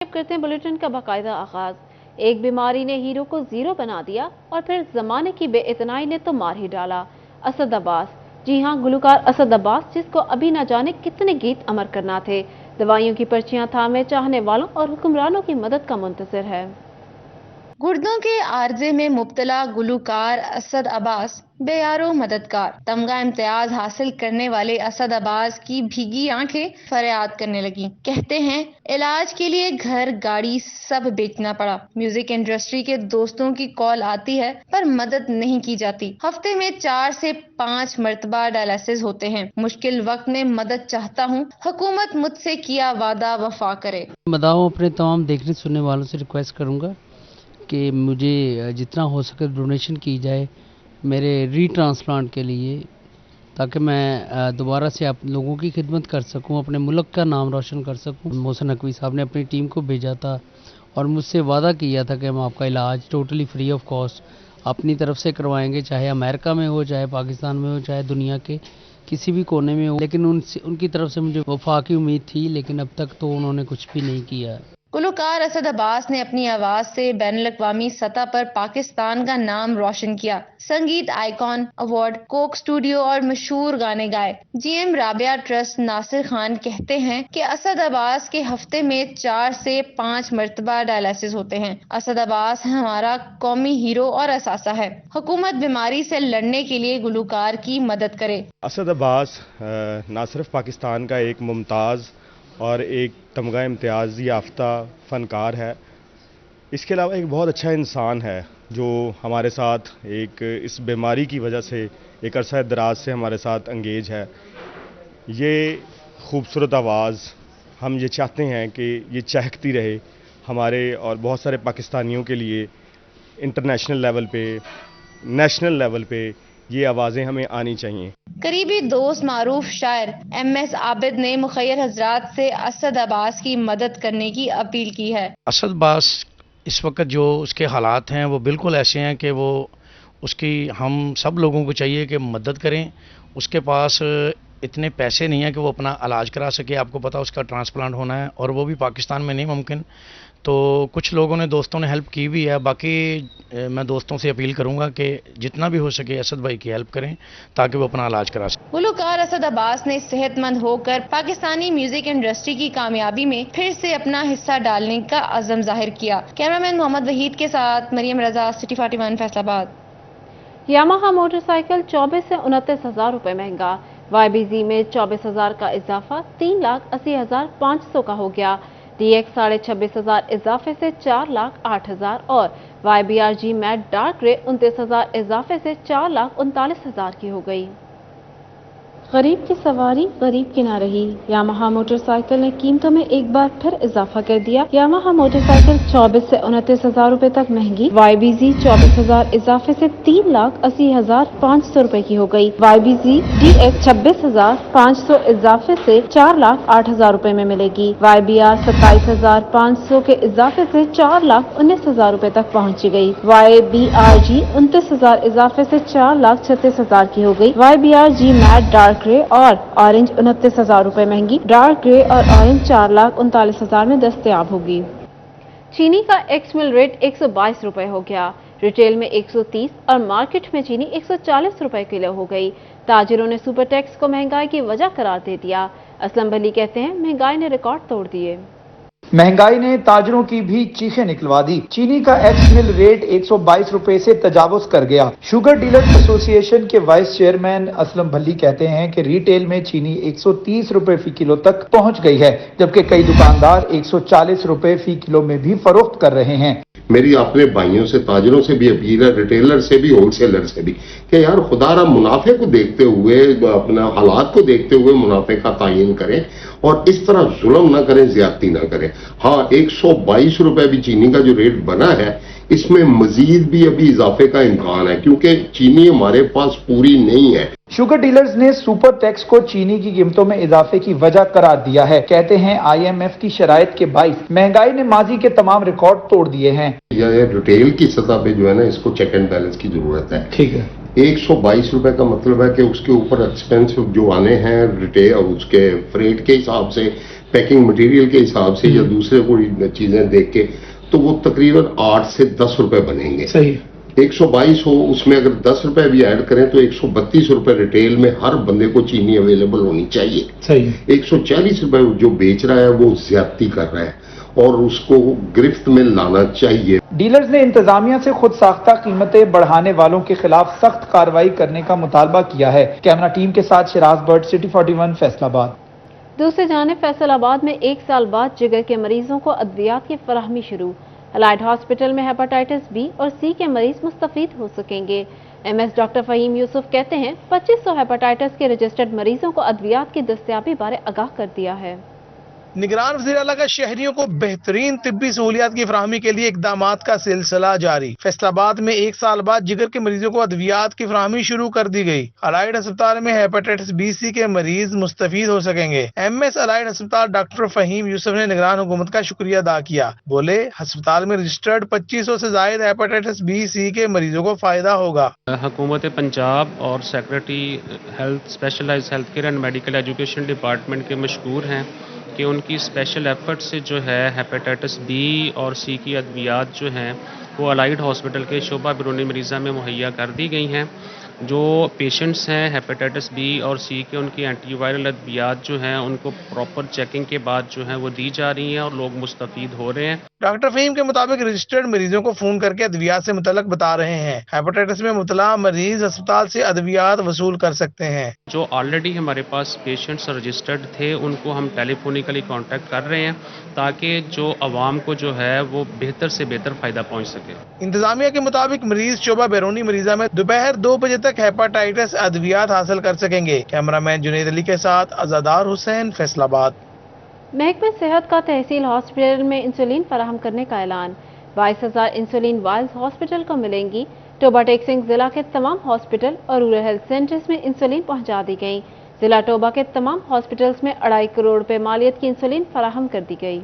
करते हैं बुलेटिन का बाकायदा आगाज। एक बीमारी ने हीरो को जीरो बना दिया और फिर जमाने की बेइतनाई ने तो मार ही डाला। असद अब्बास, जी हां, गुलकार असद अब्बास, जिसको अभी न जाने कितने गीत अमर करना थे, दवाइयों की पर्चियां थामे चाहने वालों और हुक्मरानों की मदद का मुंतज़िर है। गुर्दों के आर्जे में मुब्तला गुलकार असद अब्बास बेयारो मददगार। तमगा इम्तियाज हासिल करने वाले असद अब्बास की भीगी आंखें फरियाद करने लगी। कहते हैं इलाज के लिए घर गाड़ी सब बेचना पड़ा। म्यूजिक इंडस्ट्री के दोस्तों की कॉल आती है पर मदद नहीं की जाती। हफ्ते में 4 से 5 मरतबा डायलिसिस होते हैं। मुश्किल वक्त में मदद चाहता हूँ, हुकूमत मुझसे किया वादा वफा करे। बताऊं, अपने तमाम देखने सुनने वालों से रिक्वेस्ट करूंगा कि मुझे जितना हो सके डोनेशन की जाए मेरे रीट्रांसप्लांट के लिए, ताकि मैं दोबारा से आप लोगों की खिदमत कर सकूं, अपने मुल्क का नाम रोशन कर सकूं। मोहसिन नकवी साहब ने अपनी टीम को भेजा था और मुझसे वादा किया था कि हम आपका इलाज टोटली फ्री ऑफ कॉस्ट अपनी तरफ से करवाएंगे, चाहे अमेरिका में हो, चाहे पाकिस्तान में हो, चाहे दुनिया के किसी भी कोने में हो। लेकिन उनकी तरफ से मुझे वफा की उम्मीद थी, लेकिन अब तक तो उन्होंने कुछ भी नहीं किया। गुलकार असद अब्बास ने अपनी आवाज से बैनुल-अक़वामी सतह पर पाकिस्तान का नाम रोशन किया। संगीत आइकॉन अवार्ड, कोक स्टूडियो और मशहूर गाने गाए। जीएम राबिया ट्रस्ट नासिर खान कहते हैं कि असद अब्बास के हफ्ते में 4 से 5 मरतबा डायलिसिस होते हैं। असद अब्बास हमारा कौमी हीरो और असासा है। हुकूमत बीमारी से लड़ने के लिए गुलकार की मदद करे। असद अब्बास ना सिर्फ पाकिस्तान का एक मुमताज़ और एक तमगा इम्तियाज़ याफ्ता फ़नकार है, इसके अलावा एक बहुत अच्छा इंसान है जो हमारे साथ एक इस बीमारी की वजह से एक अरसा दराज से हमारे साथ अंगेज है। ये खूबसूरत आवाज़, हम ये चाहते हैं कि ये चहकती रहे हमारे और बहुत सारे पाकिस्तानियों के लिए। इंटरनेशनल लेवल पे, नेशनल लेवल पे ये आवाज़ें हमें आनी चाहिए। करीबी दोस्त मारूफ शायर MS आबिद ने मुखय्यर हजरात से असद अब्बास की मदद करने की अपील की है। असद अब्बास इस वक्त जो उसके हालात हैं वो बिल्कुल ऐसे हैं कि वो उसकी हम सब लोगों को चाहिए कि मदद करें। उसके पास इतने पैसे नहीं हैं कि वो अपना इलाज करा सके। आपको पता उसका ट्रांसप्लांट होना है और वो भी पाकिस्तान में नहीं मुमकिन। तो कुछ लोगों ने, दोस्तों ने हेल्प की भी है। बाकी मैं दोस्तों से अपील करूंगा कि जितना भी हो सके असद भाई की हेल्प करें ताकि वो अपना इलाज करा सकें। गुलकार असद अब्बास ने सेहतमंद होकर पाकिस्तानी म्यूजिक इंडस्ट्री की कामयाबी में फिर से अपना हिस्सा डालने का अज़म जाहिर किया। कैमरामैन मोहम्मद वहीद के साथ मरियम रजा, सिटी 41 फैसलाबाद। यामाहा मोटरसाइकिल 24 से 29,000 रुपए महंगा। YBZ में 24,000 का इजाफा 3,80,500 का हो गया। DX 26,500 इजाफे से 4,08,000 और YBRG मैट डार्क ग्रे 29,000 इजाफे से 4,39,000 की हो गई। गरीब की सवारी गरीब की ना रही। यामाहा मोटरसाइकिल ने कीमतों में एक बार फिर इजाफा कर दिया। यामाहा मोटरसाइकिल 24 से 29,000 रुपए तक महंगी। YBZ 24,000 इजाफे से 3,80,500 रुपए की हो गई। YBZ DX 26,500 इजाफे से 4,08,000 रुपए में मिलेगी। YBR 27,500 के इजाफे से 4,19,000 रुपए तक पहुंची गई। YBRG 29,000 इजाफे से 4,36,000 की हो गई। YBRG मैट डार्क ग्रे और ऑरेंज 29,000 रुपए महंगी। डार्क ग्रे और ऑरेंज 4,39,000 में दस्तयाब होगी। चीनी का एक्स मिल रेट 122 रुपए हो गया। रिटेल में 130 और मार्केट में चीनी 140 रुपए किलो हो गई। ताजिरों ने सुपर टैक्स को महंगाई की वजह करार दे दिया। असलम भली कहते हैं महंगाई ने रिकॉर्ड तोड़ दिए। महंगाई ने ताजरों की भी चीखें निकलवा दी। चीनी का एक्स मिल रेट 122 रुपए से तजावुज कर गया। शुगर डीलर्स एसोसिएशन के वाइस चेयरमैन असलम भल्ली कहते हैं कि रिटेल में चीनी 130 रुपए फी किलो तक पहुंच गई है, जबकि कई दुकानदार 140 रुपए फी किलो में भी फरोख्त कर रहे हैं। मेरी अपने भाइयों से, ताजरों से भी अपील है, रिटेलर से भी, होलसेलर से भी, कि यार खुदारा मुनाफे को देखते हुए, अपना हालात को देखते हुए मुनाफे का तायीन करें और इस तरह जुल्म ना करें, ज्यादती ना करें। हाँ, 122 रुपए भी चीनी का जो रेट बना है, इसमें मजीद भी अभी इजाफे का इम्कान है क्योंकि चीनी हमारे पास पूरी नहीं है। शुगर डीलर्स ने सुपर टैक्स को चीनी की कीमतों में इजाफे की वजह करार दिया है। कहते हैं IMF की शराइत के बाइस महंगाई ने माजी के तमाम रिकॉर्ड तोड़ दिए हैं। यह रिटेल की सतह पे जो है ना, इसको चेक एंड बैलेंस की जरूरत है। ठीक है। 122 रुपए का मतलब है कि उसके ऊपर एक्सपेंस जो आने हैं रिटेल और उसके फ्रेट के हिसाब से पैकिंग मटेरियल के हिसाब से या दूसरे कोई चीजें देख के, तो वो तकरीबन 8 से 10 रुपए बनेंगे। सही। 122 हो, उसमें अगर 10 रुपए भी ऐड करें तो 132 रुपए रिटेल में हर बंदे को चीनी अवेलेबल होनी चाहिए। सही। 140 रुपए जो बेच रहा है वो ज्यादती कर रहा है और उसको गिरफ्त में लाना चाहिए। डीलर्स ने इंतजामिया से खुद साख्ता कीमतें बढ़ाने वालों के खिलाफ सख्त कार्रवाई करने का मुतालबा किया है। कैमरा टीम के साथ शिराज बट, सिटी 41, फैसलाबाद। दूसरी जानिब फैसलाबाद में 1 साल बाद जिगर के मरीजों को अद्वियात की फराहमी शुरू। अलाइड हॉस्पिटल में हेपेटाइटिस बी और सी के मरीज मुस्तफीद हो सकेंगे। एमएस डॉक्टर फहीम यूसुफ कहते हैं 2500 हेपेटाइटिस के रजिस्टर्ड मरीजों को अद्वियात की दस्तयाबी बारे आगाह कर दिया है। निगरान वज़ीर आला का शहरियों को बेहतरीन तिब्बी सहूलियात की फराहमी के लिए इकदामात का सिलसिला जारी। फैसलाबाद में 1 साल बाद जिगर के मरीजों को अद्वियात की फराहमी शुरू कर दी गई। अलाइड अस्पताल में हेपेटाइटिस बी सी के मरीज मुस्तफीद हो सकेंगे। एमएस अलाइड अस्पताल डॉक्टर फहीम यूसुफ ने निगरान हुकूमत का शुक्रिया अदा किया। बोले अस्पताल में रजिस्टर्ड 2500 से जायद हेपेटाइटिस बी सी के मरीजों को फायदा होगा। हुकूमत पंजाब और secretary health specialised health care and medical education department के मशकूर हैं कि उनकी स्पेशल एफर्ट से जो है हेपेटाइटिस बी और सी की अद्वियात जो हैं वो अलाइड हॉस्पिटल के शोबा बैरूनी मरीज़ा में मुहैया कर दी गई हैं। जो पेशेंट्स हैं हेपेटाइटिस बी और सी के, उनकी एंटीवायरल अद्वियात जो हैं उनको प्रॉपर चेकिंग के बाद जो है वो दी जा रही हैं और लोग मुस्तफीद हो रहे हैं। डॉक्टर फहीम के मुताबिक रजिस्टर्ड मरीजों को फोन करके अद्वियात से मुतल्लक बता रहे हैं। हेपेटाइटिस में मुबतला मरीज अस्पताल से अद्वियात वसूल कर सकते हैं। जो ऑलरेडी हमारे पास पेशेंट्स रजिस्टर्ड थे उनको हम टेलीफोनिकली कांटेक्ट कर रहे हैं ताकि जो अवाम को जो है वो बेहतर से बेहतर फायदा पहुंच सके। इंतजामिया के मुताबिक मरीज शोबा बैरूनी मरीजा में दोपहर 2 बजे तक हेपेटाइटिस अद्वियात हासिल कर सकेंगे। कैमरामैन जुनेद अली के साथ अज़ादार हुसैन, फैसलाबाद। महकमा सेहत का तहसील हॉस्पिटल में इंसुलिन फराहम करने का ऐलान। 22,000 इंसुलिन वायल्स हॉस्पिटल को मिलेंगी। टोबा टेक सिंह जिला के तमाम हॉस्पिटल और रूरल हेल्थ सेंटर्स में इंसुलिन पहुंचा दी गई। जिला टोबा के तमाम हॉस्पिटल्स में 2.5 करोड़ रुपए मालियत की इंसुलिन फराहम कर दी गई।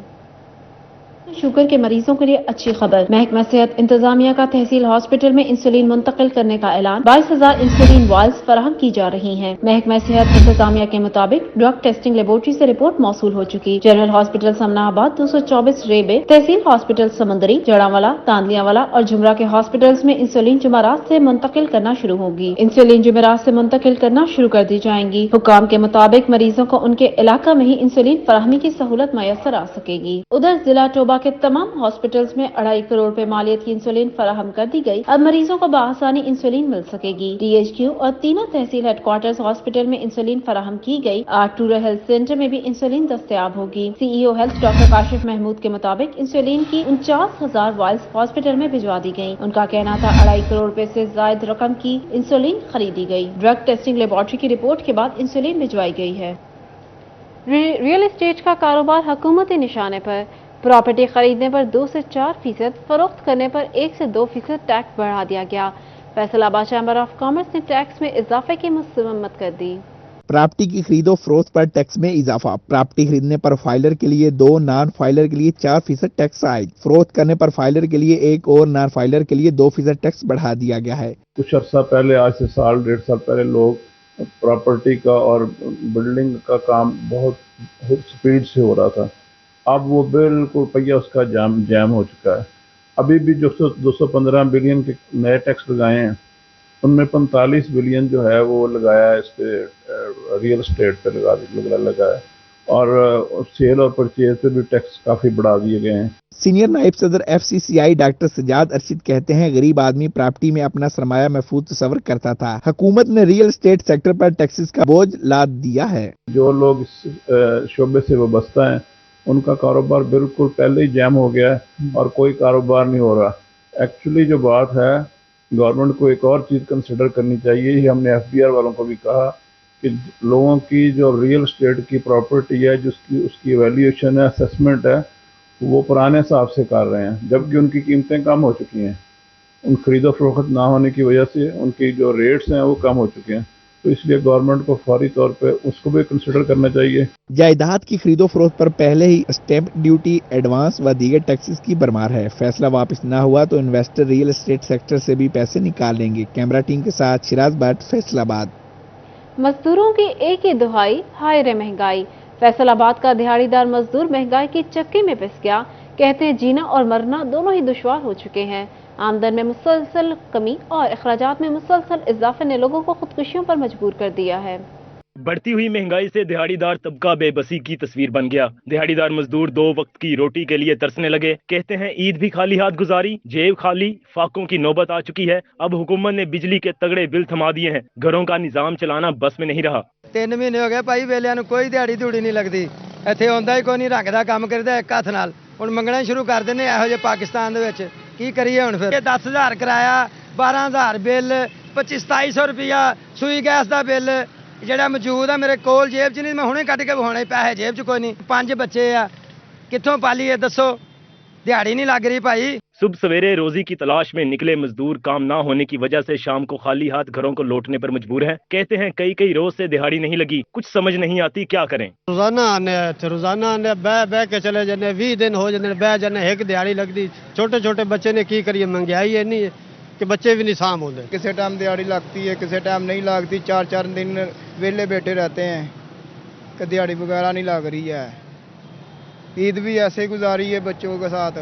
शुगर के मरीजों के लिए अच्छी खबर। महकमा सेहत इंतजामिया का तहसील हॉस्पिटल में इंसुलिन मुंतकिल करने का ऐलान। 22,000 इंसुलिन वायल्स फराहम की जा रही हैं। महकमा सेहत इंतजामिया के मुताबिक ड्रग टेस्टिंग लेबोरेटरी से रिपोर्ट मौसूल हो चुकी। जनरल हॉस्पिटल समनाबाद 224 रेबे, तहसील हॉस्पिटल समंदरी, जड़ावाला, तांदलियावाला और जुमरा के हॉस्पिटल्स में इंसुलिन जुमेरात से मुंतकिल करना शुरू होगी। इंसुलिन जुमेरात से मुंतकिल करना शुरू कर दी जाएंगी। हुकाम के मुताबिक मरीजों को उनके इलाका में ही इंसुलिन फराहमी की सहूलत मैसर आ सकेगी। उधर जिला टोबा के तमाम हॉस्पिटल्स में 2.5 करोड़ रुपए मालियत की इंसुलिन फराहम कर दी गई। अब मरीजों को बआसानी इंसुलिन मिल सकेगी। डीएचक्यू और तीनों तहसील हेडक्वार्टर्स हॉस्पिटल में इंसुलिन फराहम की गई। 8 रूरल हेल्थ सेंटर में भी इंसुलिन दस्तयाब होगी। CEO health doctor Kashif Mahmood के मुताबिक इंसुलिन की 49,000 वायल्स हॉस्पिटल में भिजवा दी गयी। उनका कहना था 2.5 करोड़ रुपए से ज्यादा रकम की इंसुलिन खरीदी गयी। ड्रग टेस्टिंग लेबोरेटरी की रिपोर्ट के बाद इंसुलिन भिजवाई गयी है। रियल एस्टेट का कारोबार हुकूमती निशाने पर। प्रॉपर्टी खरीदने पर 2 से 4%, फरोख्त करने पर 1 से 2% टैक्स बढ़ा दिया गया। फैसलाबाद चैम्बर ऑफ कॉमर्स ने टैक्स में इजाफे की मसम्मत कर दी। प्रॉपर्टी की खरीदो फरोख्त पर टैक्स में इजाफा। प्रॉपर्टी खरीदने पर फाइलर के लिए 2, नॉन फाइलर के लिए 4% टैक्स आयद। फरोख्त करने पर फाइलर के लिए 1 और नॉन फाइलर के लिए 2% टैक्स बढ़ा दिया गया है। कुछ अर्सा पहले, आज से 1.5 साल पहले, लोग प्रॉपर्टी का और बिल्डिंग का काम बहुत स्पीड से हो रहा था। अब वो बिल्कुल पहिया उसका जैम हो चुका है। अभी भी जो 215 बिलियन के नए टैक्स लगाए हैं उनमें 45 बिलियन जो है वो लगाया है इस पे रियल एस्टेट पे लगा है और सेल और परचेज पे भी टैक्स काफ़ी बढ़ा दिए गए हैं। सीनियर नायब सदर FCCI डॉक्टर सजाद अरशद कहते हैं गरीब आदमी प्रॉपर्टी में अपना सरमाया महफूज तस्वर करता था। हुकूमत ने रियल एस्टेट सेक्टर पर टैक्सेस का बोझ लाद दिया है। जो लोग इस शोबे से वाबस्ता हैं उनका कारोबार बिल्कुल पहले ही जैम हो गया है और कोई कारोबार नहीं हो रहा। एक्चुअली जो बात है, गवर्नमेंट को एक और चीज़ कंसिडर करनी चाहिए। ही हमने FBR वालों को भी कहा कि लोगों की जो रियल एस्टेट की प्रॉपर्टी है, जिसकी उसकी वैल्यूएशन है, असेसमेंट है, वो पुराने हिसाब से कर रहे हैं, जबकि उनकी कीमतें कम हो चुकी हैं। उन खरीदो फरोख्त ना होने की वजह से उनकी जो रेट्स हैं वो कम हो चुके हैं। तो इसलिए गवर्नमेंट को फौरी तौर पे उसको भी कंसिडर करना चाहिए। जायदाद की खरीदो फरोख्त पर पहले ही स्टैंप ड्यूटी, एडवांस व दीगर टैक्सेस की भरमार है। फैसला वापस न हुआ तो इन्वेस्टर रियल एस्टेट सेक्टर से भी पैसे निकाल लेंगे। कैमरा टीम के साथ शिराज भट्ट, फैसलाबाद। मजदूरों की एक ही दुहाई, हाय रे महंगाई। फैसल आबाद का दिहाड़ीदार मजदूर महंगाई की चक्की में पिस गया। कहते हैं जीना और मरना दोनों ही दुश्वार हो चुके हैं। आमदन में मुसलसल कमी और अखराजात में मुसलसल इजाफे ने लोगों को खुदकुशियों पर मजबूर कर दिया है। बढ़ती हुई महंगाई से दिहाड़ीदार तबका बेबसी की तस्वीर बन गया। दिहाड़ीदार मजदूर 2 वक्त की रोटी के लिए तरसने लगे। कहते हैं ईद भी खाली हाथ गुजारी, जेब खाली, फाकों की नौबत आ चुकी है। अब हुकूमत ने बिजली के तगड़े बिल थमा दिए हैं। घरों का निजाम चलाना बस में नहीं रहा। 3 महीने हो गए भाई वेलियां नूं कोई दिहाड़ी धूड़ी नहीं लगती। ਇੱਥੇ ਆਉਂਦਾ ਹੀ ਕੋਈ ਨਹੀਂ, ਰੱਖਦਾ ਕੰਮ ਕਰਦਾ ਇੱਕ ਹੱਥ ਨਾਲ। ਹੁਣ ਮੰਗਣਾ ਸ਼ੁਰੂ ਕਰ ਦਿੰਦੇ ਇਹੋ ਜਿਹੇ ਪਾਕਿਸਤਾਨ ਦੇ ਵਿੱਚ। ਕੀ ਕਰੀਏ ਹੁਣ ਫਿਰ? 10,000 ਕਿਰਾਇਆ, 12,000 ਬਿੱਲ, 25-2700 ਰੁਪਇਆ ਸੂਈ ਗੈਸ ਦਾ ਬਿੱਲ ਜਿਹੜਾ ਮੌਜੂਦ ਆ ਮੇਰੇ ਕੋਲ ਜੇਬ 'ਚ ਨਹੀਂ, ਮੈਂ ਹੁਣੇ ਕੱਢ ਕੇ ਵਿਖਾਉਣੇ ਪੈਸੇ ਜੇਬ 'ਚ ਕੋਈ ਨਹੀਂ। 5 ਬੱਚੇ ਆ, ਕਿੱਥੋਂ ਪਾਲੀਏ ਦੱਸੋ? दिहाड़ी नहीं लग रही भाई। सुबह सवेरे रोजी की तलाश में निकले मजदूर काम ना होने की वजह से शाम को खाली हाथ घरों को लौटने पर मजबूर हैं। कहते हैं कई रोज से दिहाड़ी नहीं लगी, कुछ समझ नहीं आती क्या करें। रोजाना आने बह के चले जाने, 20 दिन हो जाने बह जाने, एक दिहाड़ी लगती। छोटे छोटे बच्चे ने की करिए, महंगाई है नहीं कि बच्चे भी नहीं साम होते। किसी टाइम दिहाड़ी लगती है, किसी टाइम नहीं लगती। 4 दिन वेले बैठे रहते हैं कि दिहाड़ी वगैरह नहीं लग रही है। ईद भी ऐसे गुजारी है बच्चों के साथ,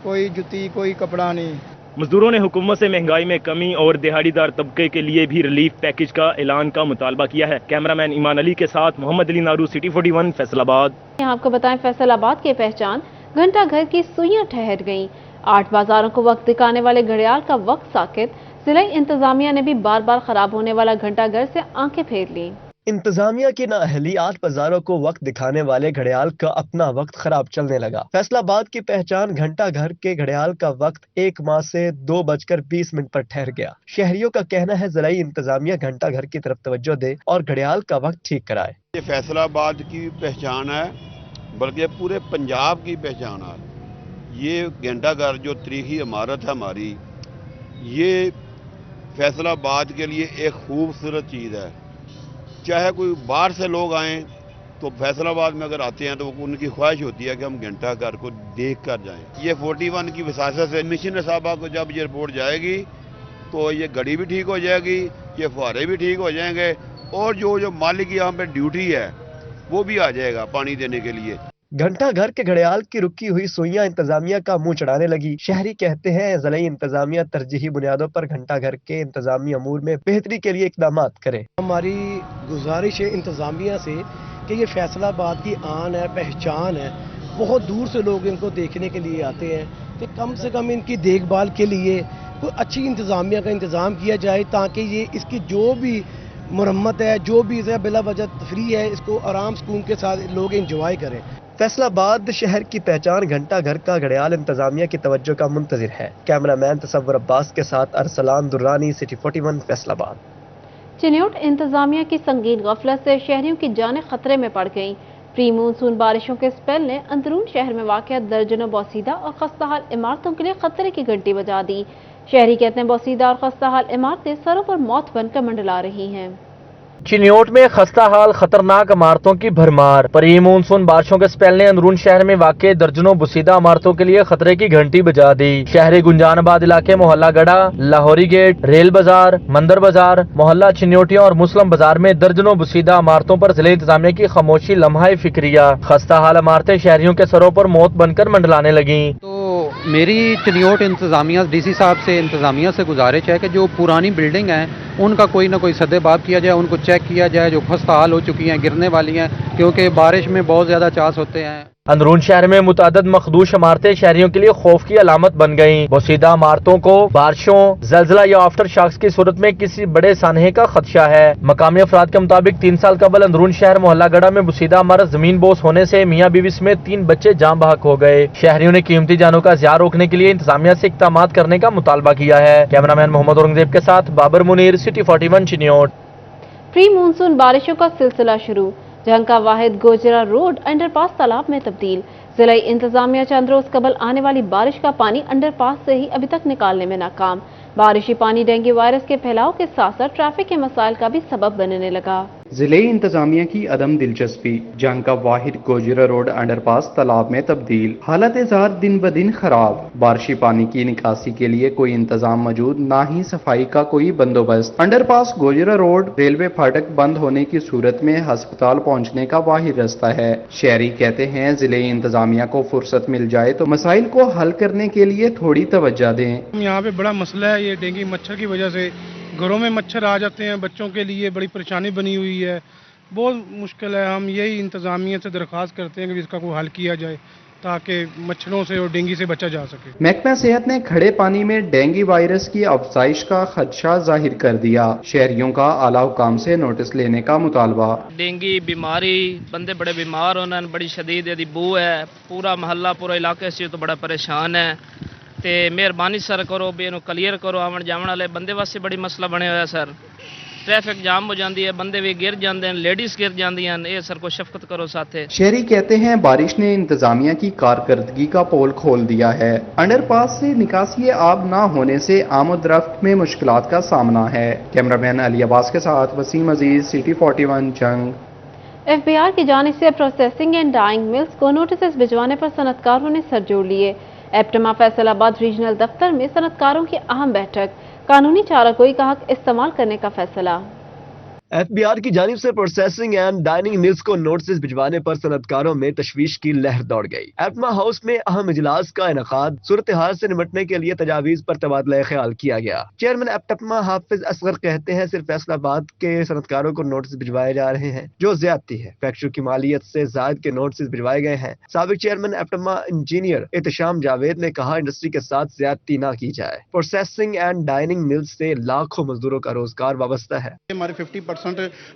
कोई जुती कोई कपड़ा नहीं। मजदूरों ने हुकूमत से महंगाई में कमी और दिहाड़ीदार तबके के लिए भी रिलीफ पैकेज का ऐलान का मुतालबा किया है। कैमरामैन ईमान अली के साथ मोहम्मद अली नारू, सिटी 41 फैसलाबाद। आपको बताएं फैसलाबाद की पहचान घंटा घर की सुइयां ठहर गईं। 8 बाजारों को वक्त दिखाने वाले घड़ियाल का वक्त साकित। जिला इंतजामिया ने भी बार बार खराब होने वाला घंटा घर से आंखें फेर ली। इंतजामिया की नाअहली 8 बाजारों को वक्त दिखाने वाले घड़ियाल का अपना वक्त खराब चलने लगा। फैसलाबाद की पहचान घंटा घर के घड़ियाल का वक्त 1 माह से 2:20 पर ठहर गया। शहरियों का कहना है ज़राई इंतजामिया घंटा घर की तरफ तवज्जो दे और घड़ियाल का वक्त ठीक कराए। ये फैसलाबाद की पहचान है, बल्कि पूरे पंजाब की पहचान है। ये घंटा घर जो तारीखी इमारत है हमारी, ये फैसलाबाद के लिए एक खूबसूरत चीज़ है। चाहे कोई बाहर से लोग आएँ तो फैसलाबाद में अगर आते हैं तो उनकी ख्वाहिश होती है कि हम घंटा घर को देख कर जाएँ। ये 41 की वसासत से मिशन साहबा को जब ये रिपोर्ट जाएगी तो ये घड़ी भी ठीक हो जाएगी, ये फुहारे भी ठीक हो जाएंगे और जो मालिक की यहाँ पे ड्यूटी है वो भी आ जाएगा पानी देने के लिए। घंटा घर के घड़ियाल की रुकी हुई सुइयां इंतजामिया का मुंह चढ़ाने लगी। शहरी कहते हैं ज़िलाई इंतजामिया तरजीही बुनियादों पर घंटा घर के इंतजामी अमूर में बेहतरी के लिए इकदाम करे। हमारी गुजारिश है इंतजामिया से कि ये फैसलाबाद की आन है, पहचान है। बहुत दूर से लोग इनको देखने के लिए आते हैं कि कम से कम इनकी देखभाल के लिए कोई अच्छी इंतजामिया का इंतज़ाम किया जाए, ताकि ये इसकी जो भी मुरम्मत है, जो भी बिला वजह फ्री है, इसको आराम सुकून के साथ लोग एंजॉय करें। फैसलाबाद शहर की पहचान घंटा घर का घड़ियाल इंतजामिया की तवज्जो का मुंतजिर है। कैमरामैन तसव्वुर अब्बास के साथ अरसलान दुर्रानी, सिटी 41 फैसलाबाद। चिन्योट इंतजामिया की संगीन गफलत से शहरियों की जानें खतरे में पड़ गईं। प्री मानसून बारिशों के स्पेल ने अंदरून शहर में वाक़िया दर्जनों बोसीदा और खस्ताहाल इमारतों के लिए खतरे की घंटी बजा दी। शहरी कहते हैं बोसीदा और खस्ताहाल इमारतें सरों पर मौत बनकर मंडला रही हैं। चिन्योट में खस्ता हाल खतरनाक इमारतों की भरमार। प्री मानसून बारिशों के स्पेल ने अंदरून शहर में वाक़ दर्जनों बुसीदा इमारतों के लिए खतरे की घंटी बजा दी। शहरी गुंजानाबाद इलाके मोहल्ला गड़ा, लाहौरी गेट, रेल बाजार, मंदिर बाजार, मोहल्ला चिन्योटिया और मुस्लिम बाजार में दर्जनों बुसीदा इमारतों पर जिले इंतजामिया की खामोशी लम्हा फिक्रिया। खस्ता हाल इमारतें शहरियों के सरों पर मौत बनकर मंडलाने लगी। मेरी चिन्योट इंतजामिया डीसी साहब से इंतजामिया से गुजारिश है कि जो पुरानी बिल्डिंग हैं उनका कोई ना कोई सद्देबाब किया जाए, उनको चेक किया जाए, जो खस्ता हाल हो चुकी हैं, गिरने वाली हैं, क्योंकि बारिश में बहुत ज़्यादा चांस होते हैं। अंदरून शहर में मुतादद मखदूश इमारतें शहरियों के लिए खौफ की अलामत बन गईं। बोसीदा इमारतों को बारिशों, जलजला या आफ्टर शॉक्स की सूरत में किसी बड़े सानहे का खदशा है। मकामी अफराद के मुताबिक 3 साल कबल अंदरून शहर मोहल्ला गड़ा में बोसीदा इमारत जमीन बोस होने से मियाँ बीवी समेत 3 बच्चे जान बहक हो गए। शहरियों ने कीमती जानों का ज़िया रोकने के लिए इंतजामिया से इक़दाम करने का मुतालबा किया है। कैमरामैन मोहम्मद औरंगजेब के साथ Babar Munir, city 41 Chiniot. Pre monsoon बारिशों का सिलसिला शुरू। जहां का वाहिद गोजरा रोड अंडरपास तालाब में तब्दील। जिला इंतजामिया चंद रोज कबल आने वाली बारिश का पानी अंडरपास से ही अभी तक निकालने में नाकाम। बारिशी पानी डेंगू वायरस के फैलाव के साथ साथ ट्रैफिक के मसाइल का भी सबब बनने लगा। ضلعی इंतजामिया की अदम दिलचस्पी, जंग का वाहिद गोजरा रोड अंडरपास तालाब में तब्दील, हालत जार दिन ब दिन खराब, बारिशी पानी की निकासी के लिए कोई इंतजाम मौजूद, ना ही सफाई का कोई बंदोबस्त। अंडरपास गोजरा रोड रेलवे फाटक बंद होने की सूरत में अस्पताल पहुंचने का वाहिद रास्ता है। शहरी कहते हैं जिले इंतजामिया को फुर्सत मिल जाए तो मसाइल को हल करने के लिए थोड़ी तवज्जो दें। यहाँ पे बड़ा मसला है, ये डेंगू मच्छर की वजह से घरों में मच्छर आ जाते हैं, बच्चों के लिए बड़ी परेशानी बनी हुई है, बहुत मुश्किल है। हम यही इंतजामिया से दरख्वास्त करते हैं कि इसका कोई हल किया जाए ताकि मच्छरों से और डेंगू से बचा जा सके। महकमा सेहत ने खड़े पानी में डेंगू वायरस की अफजाइश का खदशा जाहिर कर दिया। शहरियों का आला हुकाम से नोटिस लेने का मुतालबा। डेंगू बीमारी, बंदे बड़े बीमार होना, बड़ी शदीद यदि बू है, पूरा महल्ला पूरा इलाके से तो बड़ा परेशान है। ते मेहरबानी सर करो भी इन्हू क्लीयर करो, आवन जावन वाले बंदे वास्ते बड़ी मसला बने हुआ सर। ट्रैफिक जाम हो जाती है, बंदे भी गिर जाते हैं, लेडीज गिर जाती हैं, ये सर को शफकत करो साथे। शहरी कहते हैं बारिश ने इंतजामिया की कारकर्दगी का पोल खोल दिया है। अंडरपास से निकासी आब ना होने से आमदरफ्त में मुश्किलात का सामना है। कैमरामैन अली अब्बास के साथ वसीम अजीज, सिटी 41 जंग। FBR की जानिब से प्रोसेसिंग एंड डाइंग मिल्स को नोटिस भिजवाने पर सनतकारों ने सर जोड़ लिए। एप्टमा फैसलाबाद रीजनल दफ्तर में सनतकारों की अहम बैठक, कानूनी चाराकोई का हक इस्तेमाल करने का फैसला। FBR की जानिब से प्रोसेसिंग एंड डाइनिंग मिल्स को नोटिस भिजवाने पर सनतकारों में तशवीश की लहर दौड़ गई। एप्टमा हाउस में अहम इजलास का इनेकाद, सूरत हाल से निपटने के लिए तजावीज पर तबादला ख्याल किया गया। चेयरमैन एप्टमा हाफिज असगर कहते हैं सिर्फ फैसलाबाद के सनतकारों को नोटिस भिजवाए जा रहे हैं जो ज्यादती है। फैक्ट्री की मालियत से जायद के नोटिस भिजवाए गए हैं। साबिक चेयरमैन एप्टमा इंजीनियर एहतशाम जावेद ने कहा इंडस्ट्री के साथ ज्यादती न की जाए। प्रोसेसिंग एंड डाइनिंग मिल्स से लाखों मजदूरों का रोजगार वाबस्ता है। हमारे 50%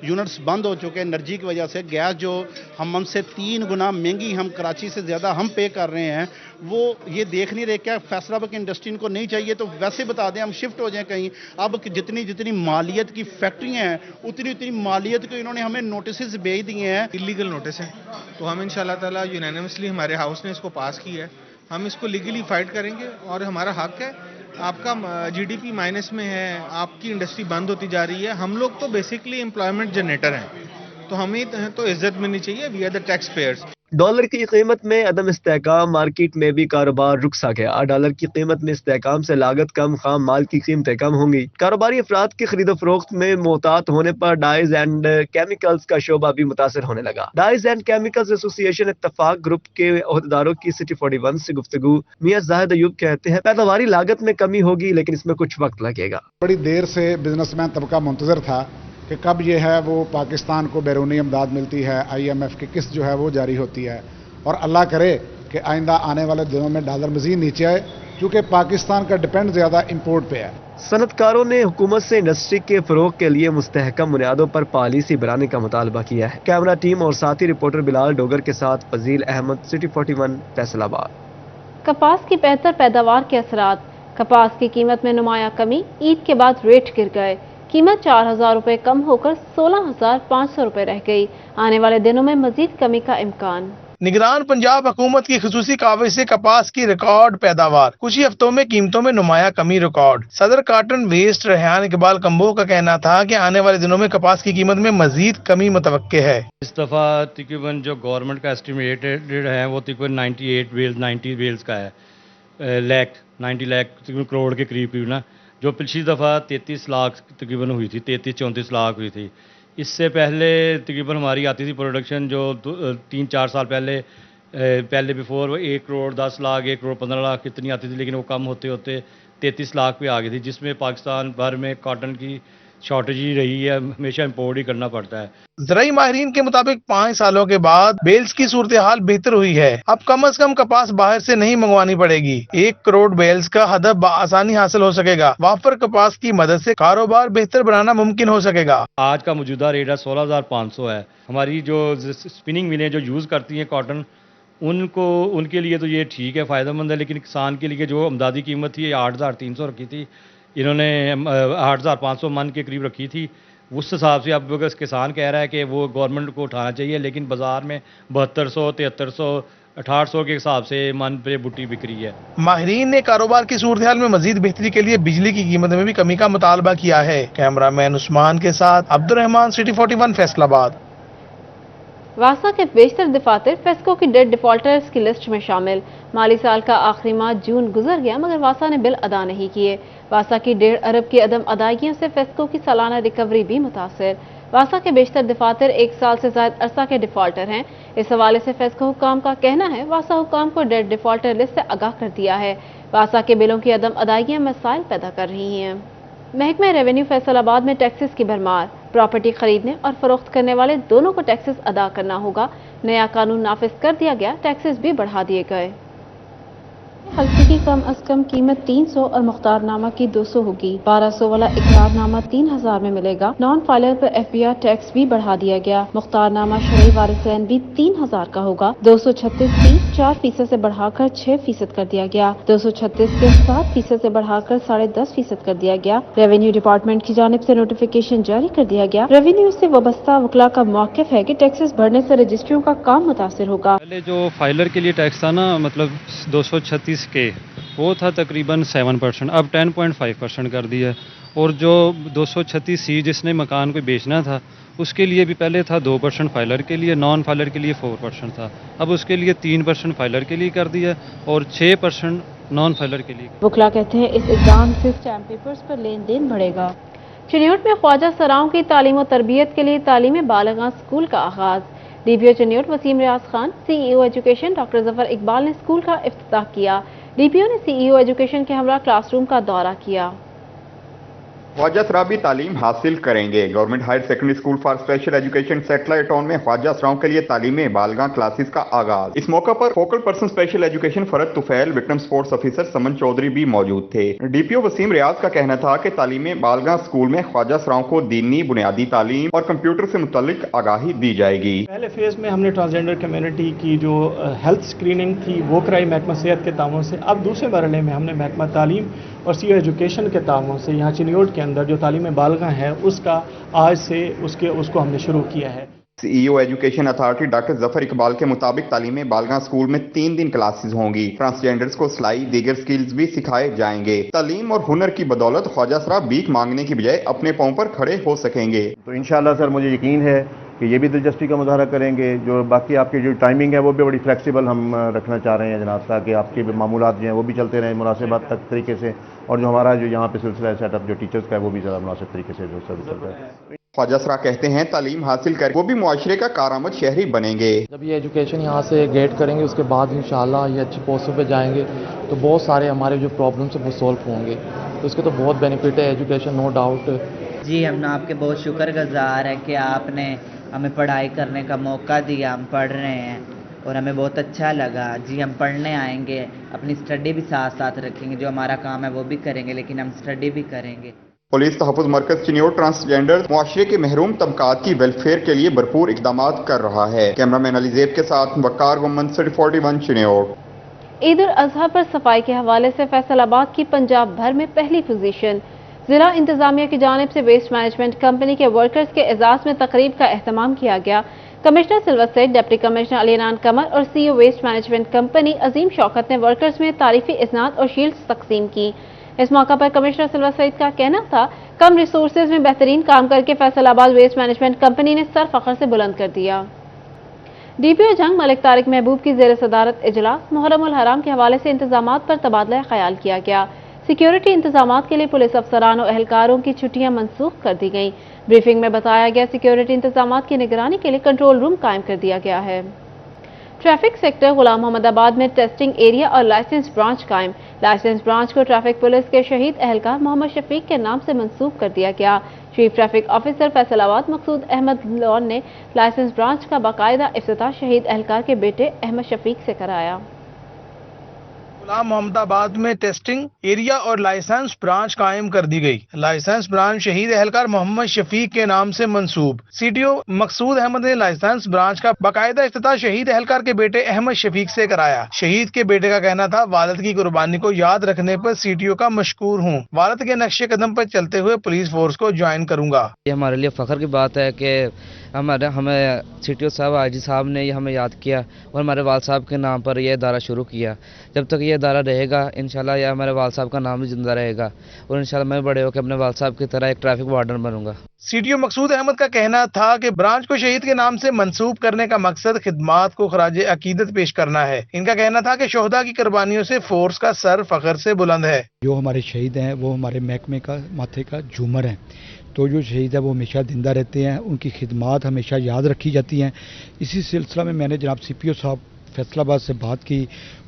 यूनिट्स बंद हो चुके हैं एनर्जी की वजह से। गैस जो हमसे 3 गुना महंगी, हम कराची से ज़्यादा हम पे कर रहे हैं, वो ये देख नहीं रहे। क्या फैसलाबाद की इंडस्ट्री इनको नहीं चाहिए तो वैसे बता दें हम शिफ्ट हो जाएं कहीं। अब जितनी मालियत की फैक्ट्रियाँ हैं उतनी मालियत को इन्होंने हमें नोटिस भेज दिए हैं। इलीगल नोटिस है तो हम इंशाल्लाह ताला यूनानिमसली हमारे हाउस ने इसको पास किया है। हम इसको लीगली फाइट करेंगे और हमारा हक है। आपका GDP माइनस में है, आपकी इंडस्ट्री बंद होती जा रही है। हम लोग तो बेसिकली एम्प्लॉयमेंट जनरेटर हैं, तो हमें तो इज्जत मिलनी चाहिए। We are the taxpayers. Dollar की कीमत में अदम इस्तेहकाम, मार्केट में भी कारोबार रुक सा गया। डॉलर की कीमत में इस्तेहकाम से लागत कम, खाम माल की कीमतें कम होंगी। कारोबारी अफराद की खरीदो फरोख्त में मोहतात होने पर डाइज एंड केमिकल्स का शोबा भी मुतासर होने लगा। Dyes and chemicals association Ittefaq group के अहदेदारों की सिटी 41 से गुफ्तगू। मियां जाहिद अयूब कहते हैं पैदावारी लागत में कमी होगी लेकिन इसमें कुछ वक्त लगेगा। बड़ी देर से बिजनेसमैन तबका मुंतजर था कि कब ये है वो पाकिस्तान को बैरूनी इमदाद मिलती है, IMF की किस्त जो है वो जारी होती है, और अल्लाह करे कि आइंदा आने वाले दिनों में डॉलर मजीद नीचे आए क्योंकि पाकिस्तान का डिपेंड ज्यादा इंपोर्ट पे है। सनतकारों ने हुकूमत से इंडस्ट्री के फरोग के लिए मुस्तहकम बुनियादों पर पॉलिसी बनाने का मुतालबा किया है। कैमरा टीम और साथी रिपोर्टर बिलाल डोगर के साथ फजील अहमद, सिटी 41 फैसलाबाद। कपास की बेहतर पैदावार के असरात, कपास की कीमत में नुमाया कमी, ईद के बाद रेट गिर गए। कीमत 4,000 रुपये कम होकर 16,500 रुपये रह गई। आने वाले दिनों में मजीद कमी का इम्कान। निगरान पंजाब हुकूमत की खुसूसी काविश से कपास की रिकॉर्ड पैदावार, कुछ ही हफ्तों में कीमतों में नुमाया कमी रिकॉर्ड। सदर कॉटन वेस्ट रेहान इकबाल कंबो का कहना था कि आने वाले दिनों में कपास की कीमत में मजीद कमी मुतवक्के है। इस दफा तकरीबन जो गवर्नमेंट का एस्टिमेटेड है वो तकरीबन 90 बेल्स का है, 90 लाख करोड़ के करीब ना, जो पिछली दफ़ा 33 लाख तकरीबन हुई थी, 33-34 लाख हुई थी। इससे पहले तकरीबन हमारी आती थी प्रोडक्शन जो 3-4 साल पहले बिफोर 1 करोड़ 10 लाख, 1 करोड़ 15 लाख कितनी आती थी, लेकिन वो कम होते होते 33 लाख पे आ गई थी, जिसमें पाकिस्तान भर में कॉटन की शॉर्टेज ही रही है, हमेशा इंपोर्ट ही करना पड़ता है। ज़राई माहिरीन के मुताबिक 5 सालों के बाद बेल्स की सूरत हाल बेहतर हुई है। अब कम से कम कपास बाहर से नहीं मंगवानी पड़ेगी। 1 करोड़ बेल्स का हदफ बआसानी हासिल हो सकेगा। वाफर कपास की मदद से कारोबार बेहतर बनाना मुमकिन हो सकेगा। आज का मौजूदा रेट है 16,500 है। हमारी जो स्पिनिंग मिलें जो यूज़ करती हैं कॉटन, उनके लिए तो ये ठीक है, फ़ायदेमंद है, लेकिन किसान के लिए जो अमदादी कीमत थी 8,300 रखी थी, इन्होंने 8,500 मन के करीब रखी थी। उस हिसाब से अब किसान कह रहा है कि वो गवर्नमेंट को उठाना चाहिए, लेकिन बाज़ार में 7200, 7300 6800 के हिसाब से मन पे बुट्टी बिक रही है। माहिरीन ने कारोबार की सूरत हाल में मजीद बेहतरी के लिए बिजली की कीमत में भी कमी का मुतालबा किया है। कैमरामैन उस्मान के साथ अब्दुर्रहमान, सिटी 41 फैसलाबाद। वासा के बेशतर दफातर फेस्को की डेट डिफॉल्टर्स की लिस्ट में शामिल। माली साल का आखिरी माह जून गुजर गया मगर वासा ने बिल अदा नहीं किए। वासा की 1.5 अरब की अदम अदायगियों से फेस्को की सालाना रिकवरी भी मुतासर। वासा के बेशतर दफातर 1 साल से ज्यादा अरसा के डिफॉल्टर हैं। इस हवाले से फेस्को हुकाम का कहना है वासा हुकाम को डेट डिफॉल्टर लिस्ट से आगाह कर दिया है। वासा के बिलों की अदम अदायगियां मसाइल पैदा कर रही हैं। महकमा रेवेन्यू फैसलाबाद में टैक्सेस की भरमार। प्रॉपर्टी खरीदने और फरोख्त करने वाले दोनों को टैक्सेस अदा करना होगा। नया कानून नाफिज कर दिया गया, टैक्सेस भी बढ़ा दिए गए। हल्के की कम अज कम कीमत 300 और मुख्तारनामा की 200 होगी। 1200 वाला इकरारनामा 3000 में मिलेगा। नॉन फाइलर पर FBR टैक्स भी बढ़ा दिया गया। मुख्तारनामा शरई वारिसैन भी 3000 का होगा। 236 की 4% से बढ़ाकर 6% कर दिया गया। 236 के 7% से बढ़ाकर 10.5% कर दिया गया। रेवेन्यू डिपार्टमेंट की जानिब से नोटिफिकेशन जारी कर दिया गया। रेवेन्यू से वाबस्ता वकला का मौक़िफ़ है कि टैक्सेस बढ़ने से रजिस्ट्रियों का काम मुतासिर होगा। पहले जो फाइलर के लिए टैक्स था ना, मतलब 236 के, वो था तकरीबन 7%, अब 10.5% कर दिया। और जो 236C जिसने मकान को बेचना था उसके लिए भी पहले था 2% फाइलर के लिए, नॉन फाइलर के लिए 4% था, अब उसके लिए 3% फाइलर के लिए कर दिया और 6% नॉन फाइलर के लिए। वकला कहते हैं इस इक़दाम से स्टैम्प पेपर्स पर लेन देन बढ़ेगा। चिन्योट में ख्वाजा सराओं की तालीम और तरबियत के लिए तालीम बालिगा स्कूल का आगाज। DPO Chiniot Waseem Riaz Khan, CEO education doctor Zafar Iqbal ने स्कूल का इफ्तिताह किया। DPO ने CEO एजुकेशन के हमरा क्लासरूम का दौरा किया। ख्वाजा सरा भी तालीम हासिल करेंगे। Government higher secondary school for special education satellite town में ख्वाजा सराओं के लिए तालीम बालिगा क्लासेस का आगाज। इस मौके पर focal person special education Farad Tufail, विक्टिम स्पोर्ट्स ऑफिसर समन चौधरी भी मौजूद थे। DPO वसीम रियाज का कहना था कि तालीम बालिगा स्कूल में ख्वाजा सराओं को दीनी बुनियादी तालीम और कंप्यूटर से मुतल्लिक आगाही दी जाएगी। पहले फेज में हमने ट्रांसजेंडर कम्युनिटी की जो हेल्थ स्क्रीनिंग थी वो कराई महकमा सेहत के ताउन से। अब दूसरे मरहले में हमने महकमा तालीम और CEO एजुकेशन के ताउन से यहाँ चिन्योट के अंदर जो तालीम बालिगा है उसका आज से उसको हमने शुरू किया है। CEO education authority doctor Zafar Iqbal के मुताबिक तालीम बालिगा स्कूल में 3 दिन क्लासेस होंगी। ट्रांसजेंडर्स को सिलाई दीगर स्किल्स भी सिखाए जाएंगे। तालीम और हुनर की बदौलत ख्वाजा सरा भीख मांगने की बजाय अपने पांव पर खड़े हो सकेंगे। तो इंशाल्लाह सर मुझे यकीन है कि ये भी दिलचस्पी का मुजाहरा करेंगे। जो बाकी आपकी जो टाइमिंग है वो भी बड़ी फ्लेक्सिबल हम रखना चाह रहे हैं जनाब, ताकि आपके मामूलात जो हैं वो भी चलते रहें मुनासिब तरीके से, और जो हमारा जो यहाँ पे सिलसिला सेटअप जो टीचर्स का है वो भी ज़्यादा मुनासिब तरीके से जो सब चल रहा है। ख्वाजा सरा कहते हैं तालीम हासिल कर वो भी मुआशरे का कारआमद शहरी बनेंगे। जब ये एजुकेशन यहाँ से गेट करेंगे उसके बाद इंशाल्लाह ये अच्छी पोस्टों पे जाएंगे तो बहुत सारे हमारे जो प्रॉब्लम्स हैं वो सॉल्व होंगे, तो इसके तो बहुत बेनिफिट है एजुकेशन, नो डाउट। जी हम आपके बहुत शुक्रगुजार हैं कि आपने हमें पढ़ाई करने का मौका दिया। हम पढ़ रहे हैं और हमें बहुत अच्छा लगा। जी हम पढ़ने आएंगे, अपनी स्टडी भी साथ साथ रखेंगे, जो हमारा काम है वो भी करेंगे लेकिन हम स्टडी भी करेंगे। पुलिस तहफ़्फ़ुज़ मरकज़ चिन्योट ट्रांसजेंडर मुआशरे के महरूम तबकात की वेलफेयर के लिए भरपूर इक़दाम कर रहा है। कैमरामैन अली ज़ेब के साथ वकार मोहम्मद, सिटी 41 चिन्योट। ईद उल अजहा पर सफाई के हवाले से फैसलाबाद की पंजाब भर में पहली पोजीशन। जिला इंतजामिया की जानिब से वेस्ट मैनेजमेंट कंपनी के वर्कर्स के एजाज में तकरीब का एहतमाम किया गया। कमिश्नर सिल्वर सेठ, डिप्टी कमिश्नर अलीनान कमर और CEO वेस्ट मैनेजमेंट कंपनी अजीम शौकत ने वर्कर्स में तारीफी इज़नात और शील्ड्स तकसीम की। इस मौका पर कमिश्नर सिल्वर सेठ का कहना था कम रिसोर्सेज में बेहतरीन काम करके फैसलाबाद वेस्ट मैनेजमेंट कंपनी ने सर फख्र से बुलंद कर दिया। DPO जंग मलिक तारिक महबूब की ज़ेर सदारत इजलास मुहर्रम उल हराम के हवाले से इंतजामात पर तबादला ख्याल किया गया। सिक्योरिटी इंतजामात के लिए पुलिस अफसरान और अहलकारों की छुट्टियां मनसूख कर दी गईं। ब्रीफिंग में बताया गया सिक्योरिटी इंतजामात की निगरानी के लिए कंट्रोल रूम कायम कर दिया गया है। ट्रैफिक सेक्टर गुलाम मोहम्मदाबाद में टेस्टिंग एरिया और लाइसेंस ब्रांच कायम। लाइसेंस ब्रांच को ट्रैफिक पुलिस के शहीद अहलकार मोहम्मद शफीक के नाम से मंसूब कर दिया गया। चीफ ट्रैफिक ऑफिसर फैसलाबाद मकसूद अहमद लॉन ने लाइसेंस ब्रांच का बाकायदा इफ्तिताह शहीद अहलकार के बेटे अहमद शफीक से कराया। गुलाम मोहम्मदाबाद में टेस्टिंग एरिया और लाइसेंस ब्रांच कायम कर दी गई। लाइसेंस ब्रांच शहीद एहलकार मोहम्मद शफीक के नाम से मंसूब। CTO मकसूद अहमद ने लाइसेंस ब्रांच का बाकायदा इफ्तिताह शहीद एहलकार के बेटे अहमद शफीक से कराया। शहीद के बेटे का कहना था वालिद की कुर्बानी को याद रखने पर CTO का मशकूर हूँ। वालिद के नक्शे कदम पर चलते हुए पुलिस फोर्स को ज्वाइन करूंगा। ये हमारे लिए फख्र की बात है कि ہمیں CTO صاحب IG صاحب نے یہ ہمیں یاد کیا اور ہمارے والد صاحب کے نام پر یہ ادارہ شروع کیا. جب تک یہ ادارہ رہے گا انشاءاللہ یہ ہمارے والد صاحب کا نام بھی زندہ رہے گا اور انشاءاللہ میں بڑے ہو کے اپنے والد صاحب کی طرح ایک ٹریفک وارڈن بنوں گا. CTO مقصود احمد کا کہنا تھا کہ برانچ کو شہید کے نام سے منسوب کرنے کا مقصد خدمات کو خراج عقیدت پیش کرنا ہے. ان کا کہنا تھا کہ شہداء کی قربانیوں سے فورس کا سر فخر سے بلند ہے. جو ہمارے شہید ہیں وہ ہمارے محکمے کا ماتھے کا جھومر ہیں. تو جو شہید ہے وہ ہمیشہ زندہ رہتے ہیں, ان کی خدمات ہمیشہ یاد رکھی جاتی ہیں. اسی سلسلہ میں نے جناب CPO صاحب فیصل آباد سے بات کی.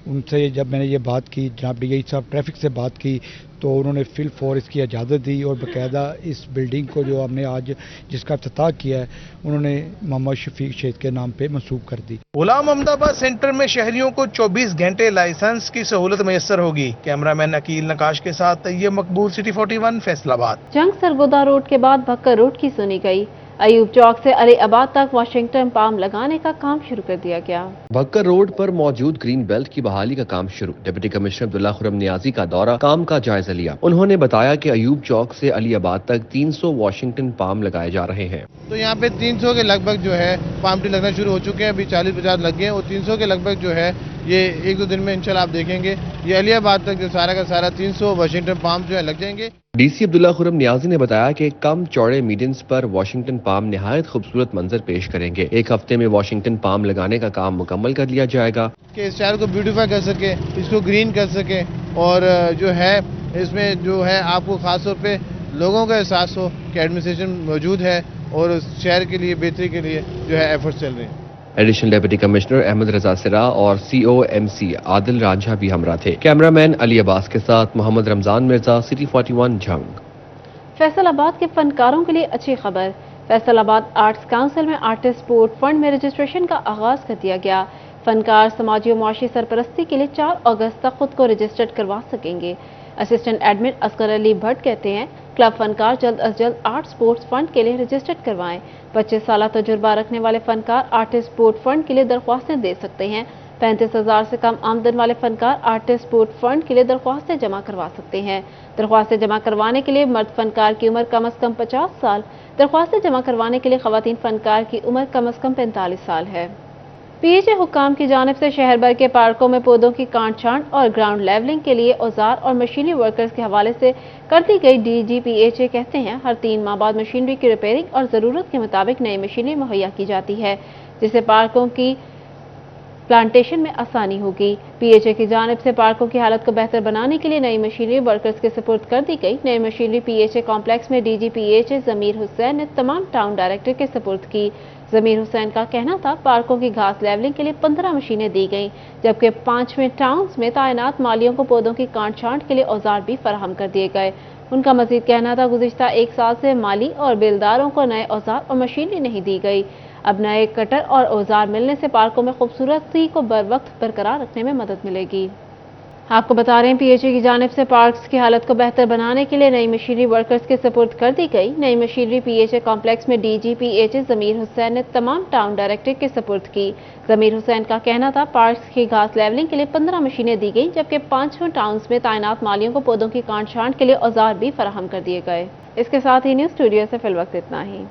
ان سے جب میں نے یہ بات کی, جناب DI صاحب ٹریفک سے بات کی, تو انہوں نے فل فور اس کی اجازت دی اور باقاعدہ اس بلڈنگ کو جو ہم نے آج جس کا افتتاح کیا ہے انہوں نے محمد شفیق شہید کے نام پہ منسوب کر دی. غلام احمد آباد سینٹر میں شہریوں کو 24 گھنٹے لائسنس کی سہولت میسر ہوگی. کیمرہ مین عقیل نقاش کے ساتھ طیب مقبول, City 41 فیصل آباد. جنگ سرگودا روڈ کے بعد بھکر روڈ کی سنی گئی. ایوب چوک سے علی آباد تک واشنگٹن پام لگانے کا کام شروع کر دیا گیا. بھکر روڈ پر موجود گرین بیلٹ کی بحالی کا کام شروع. ڈپٹی کمشنر عبداللہ خرم نیازی کا دورہ, کام کا جائزہ لیا. انہوں نے بتایا کہ ایوب چوک سے علی آباد تک 300 واشنگٹن پام لگائے جا رہے ہیں. تو یہاں پہ 300 کے لگ بھگ جو ہے پام ٹری لگنا شروع ہو چکے ہیں. ابھی 40-50 لگ گئے ہیں اور 300 کے لگ بھگ جو ہے یہ 1-2 دن میں انشاءاللہ آپ دیکھیں گے یہ علی آباد تک جو سارا کا سارا 300 واشنگٹن پام جو ہے لگ جائیں گے. DC عبداللہ خرم نیازی نے بتایا کہ کم چوڑے میڈینز پر واشنگٹن پام نہایت خوبصورت منظر پیش کریں گے. 1 ہفتے میں واشنگٹن پام لگانے کا کام مکمل کر لیا جائے گا کہ اس شہر کو بیوٹیفائی کر سکے, اس کو گرین کر سکے اور جو ہے اس میں جو ہے آپ کو خاص طور پہ لوگوں کا احساس ہو کہ ایڈمنسٹریشن موجود ہے اور اس شہر کے لیے بہتری کے لیے جو ہے ایفرٹس چل رہے ہیں. Additional deputy commissioner Ahmad Raza سرا اور COMC عادل رانجھا بھی ہمراہ تھے. کیمرہ مین علی عباس کے ساتھ محمد رمضان مرزا, City 41 جھنگ. فیصل آباد کے فنکاروں کے لیے اچھی خبر. فیصل آباد آرٹس کونسل میں آرٹسٹ سپورٹ فنڈ میں رجسٹریشن کا آغاز کر دیا گیا. فنکار سماجی و معاشی سرپرستی کے لیے 4 اگست تک خود کو رجسٹرڈ کروا سکیں گے. اسسٹنٹ ایڈمن اصغر علی بھٹ کہتے ہیں کلب فنکار جلد از جلد آرٹ سپورٹس فنڈ کے لیے رجسٹرڈ کروائیں. 25 سالہ تجربہ رکھنے والے فنکار آرٹسٹ سپورٹ فنڈ کے لیے درخواستیں دے سکتے ہیں. 35,000 سے کم آمدن والے فنکار آرٹسٹ سپورٹ فنڈ کے لیے درخواستیں جمع کروا سکتے ہیں. درخواستیں جمع کروانے کے لیے مرد فنکار کی عمر کم از کم 50 سال, درخواستیں جمع کروانے کے لیے خواتین فنکار کی عمر کم از کم 45 سال ہے. PHA حکام کی جانب سے شہر بھر کے پارکوں میں پودوں کی کاٹ چھانٹ اور گراؤنڈ لیولنگ کے لیے اوزار اور مشینری ورکرز کے حوالے سے کر دی گئی DG PHA کہتے ہیں ہر 3 ماہ بعد مشینری کی ریپیئرنگ اور ضرورت کے مطابق نئی مشینری مہیا کی جاتی ہے جس سے پارکوں کی پلانٹیشن میں آسانی ہوگی. PHA کی جانب سے پارکوں کی حالت کو بہتر بنانے کے لیے نئی مشینری ورکرز کے سپرد کر دی گئی. نئی مشینری PHA کمپلیکس میں DG PHA ضمیر حسین نے تمام ٹاؤن ڈائریکٹر کے سپرد کی. ضمیر حسین کا کہنا تھا پارکوں کی گھاس لیولنگ کے لیے 15 مشینیں دی گئیں جبکہ 5 ٹاؤنز میں تعینات مالیوں کو پودوں کی کاٹ چھانٹ کے لیے اوزار بھی فراہم کر دیے گئے. ان کا مزید کہنا تھا گزشتہ 1 سال سے مالی اور بلداروں کو نئے اوزار اور مشینری نہیں دی گئی. اب نئے کٹر اور اوزار ملنے سے پارکوں میں خوبصورتی کو بر وقت برقرار رکھنے میں مدد ملے گی. آپ کو بتا رہے ہیں PHA کی جانب سے پارکس کی حالت کو بہتر بنانے کے لیے نئی مشینری ورکرز کے سپرد کر دی گئی. نئی مشینری PHA کمپلیکس میں DG PHA ضمیر حسین نے تمام ٹاؤن ڈائریکٹر کے سپرد کی. ضمیر حسین کا کہنا تھا پارکس کی گھاس لیولنگ کے لیے 15 مشینیں دی گئیں جبکہ 5 ٹاؤنز میں تعینات مالیوں کو پودوں کی کاٹ چھانٹ کے لیے اوزار بھی فراہم کر دیے گئے. اس کے ساتھ ہی نیوز اسٹوڈیو سے فی الوقت اتنا ہی.